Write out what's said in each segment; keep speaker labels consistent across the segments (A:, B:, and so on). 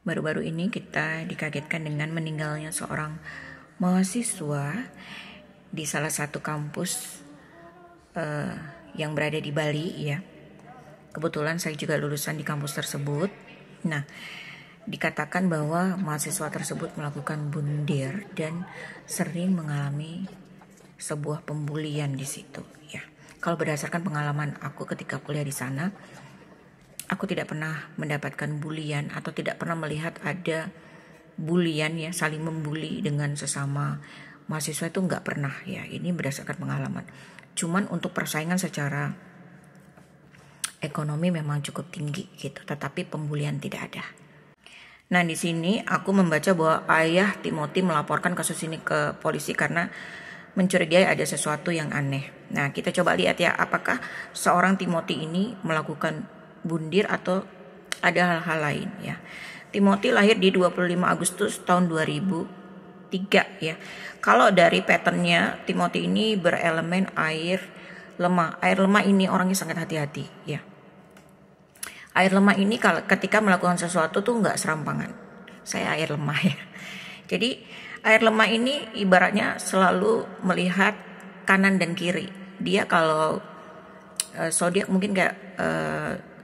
A: Baru-baru ini kita dikagetkan dengan meninggalnya seorang mahasiswa di salah satu kampus yang berada di Bali ya. Kebetulan saya juga lulusan di kampus tersebut. Nah, dikatakan bahwa mahasiswa tersebut melakukan bundir dan sering mengalami sebuah pembulian di situ ya. Kalau berdasarkan pengalaman aku ketika kuliah di sana, aku tidak pernah mendapatkan bulian atau tidak pernah melihat ada bulian ya, saling membuli dengan sesama mahasiswa, itu nggak pernah ya. Ini berdasarkan pengalaman. Cuman untuk persaingan secara ekonomi memang cukup tinggi gitu, tetapi pembulian tidak ada. Nah, di sini aku membaca bahwa ayah Timothy melaporkan kasus ini ke polisi karena mencurigai ada sesuatu yang aneh. Nah, kita coba lihat ya, apakah seorang Timothy ini melakukan bundir atau ada hal-hal lain ya. Timothy lahir di 25 Agustus tahun 2003 ya. Kalau dari patternnya, Timothy ini berelemen air lemah. Air lemah ini orangnya sangat hati-hati ya. Air lemah ini ketika melakukan sesuatu tuh nggak serampangan. Saya air lemah ya. Jadi air lemah ini ibaratnya selalu melihat kanan dan kiri. Dia kalau zodiak mungkin kayak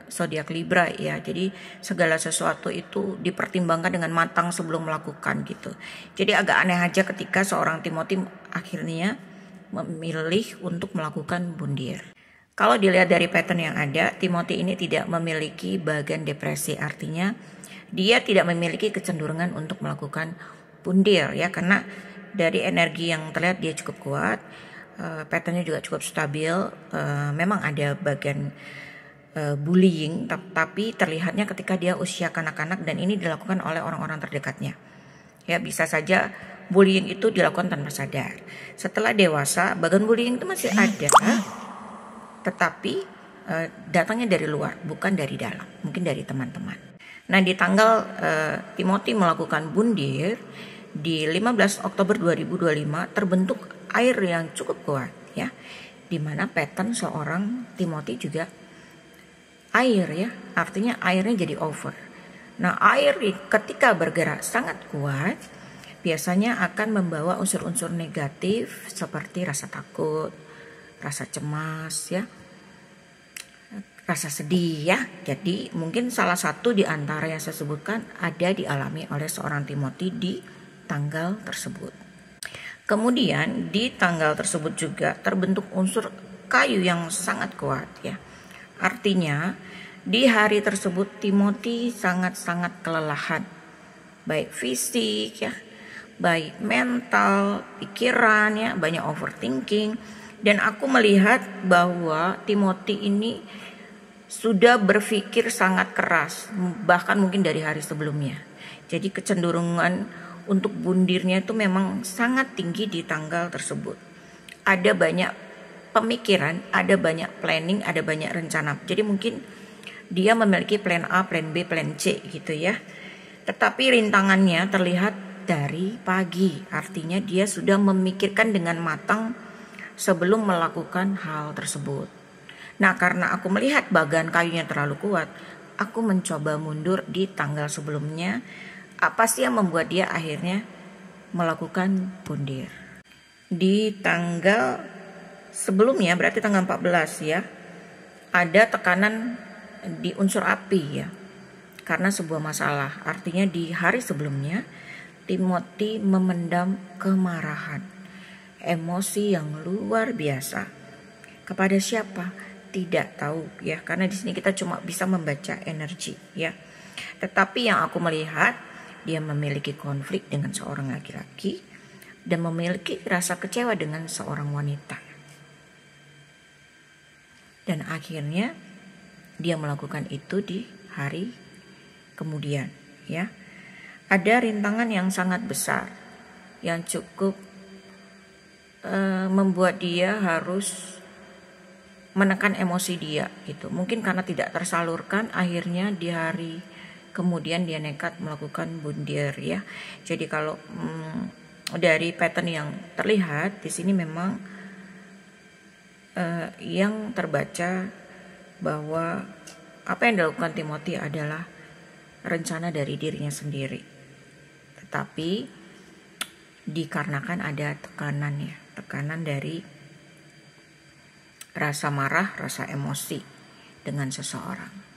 A: zodiak Libra ya. Jadi segala sesuatu itu dipertimbangkan dengan matang sebelum melakukan gitu. Jadi agak aneh aja ketika seorang Timothy akhirnya memilih untuk melakukan bundir. Kalau dilihat dari pattern yang ada, Timothy ini tidak memiliki bagian depresi, artinya dia tidak memiliki kecenderungan untuk melakukan bundir ya, karena dari energi yang terlihat dia cukup kuat, patternnya juga cukup stabil. Memang ada bagian bullying, tapi terlihatnya ketika dia usia kanak-kanak dan ini dilakukan oleh orang-orang terdekatnya. Ya, bisa saja bullying itu dilakukan tanpa sadar. Setelah dewasa, bagian bullying itu masih ada, tetapi datangnya dari luar, bukan dari dalam, mungkin dari teman-teman. Nah, di tanggal Timothy melakukan bundir di 15 Oktober 2025 terbentuk air yang cukup kuat ya, di mana pattern seorang Timothy juga air ya, artinya airnya jadi over. Nah, air ketika bergerak sangat kuat biasanya akan membawa unsur-unsur negatif seperti rasa takut, rasa cemas ya, rasa sedih ya. Jadi mungkin salah satu di antara yang saya sebutkan ada dialami oleh seorang Timothy di tanggal tersebut. Kemudian di tanggal tersebut juga terbentuk unsur kayu yang sangat kuat ya. Artinya di hari tersebut Timothy sangat-sangat kelelahan, baik fisik ya, baik mental, pikiran ya, banyak overthinking. Dan aku melihat bahwa Timothy ini sudah berpikir sangat keras, bahkan mungkin dari hari sebelumnya. Jadi kecenderungan untuk bundirnya itu memang sangat tinggi di tanggal tersebut. Ada banyak pemikiran, ada banyak planning, ada banyak rencana. Jadi mungkin dia memiliki plan A, plan B, plan C gitu ya. Tetapi rintangannya terlihat dari pagi, artinya dia sudah memikirkan dengan matang sebelum melakukan hal tersebut. Nah, karena aku melihat bagan kayunya terlalu kuat, aku mencoba mundur di tanggal sebelumnya. Apa sih yang membuat dia akhirnya melakukan bundir? Di tanggal sebelumnya, berarti tanggal 14 ya, ada tekanan di unsur api ya, karena sebuah masalah. Artinya di hari sebelumnya Timothy memendam kemarahan, emosi yang luar biasa. Kepada siapa? Tidak tahu ya, karena di sini kita cuma bisa membaca energi ya. Tetapi yang aku melihat, dia memiliki konflik dengan seorang laki-laki dan memiliki rasa kecewa dengan seorang wanita. Dan akhirnya dia melakukan itu di hari kemudian ya. Ada rintangan yang sangat besar yang cukup membuat dia harus menekan emosi dia gitu. Mungkin karena tidak tersalurkan, akhirnya di hari kemudian dia nekat melakukan bundir ya. Jadi kalau dari pattern yang terlihat di sini memang yang terbaca bahwa apa yang dilakukan Timothy adalah rencana dari dirinya sendiri, tetapi dikarenakan ada tekanan dari rasa marah, rasa emosi dengan seseorang.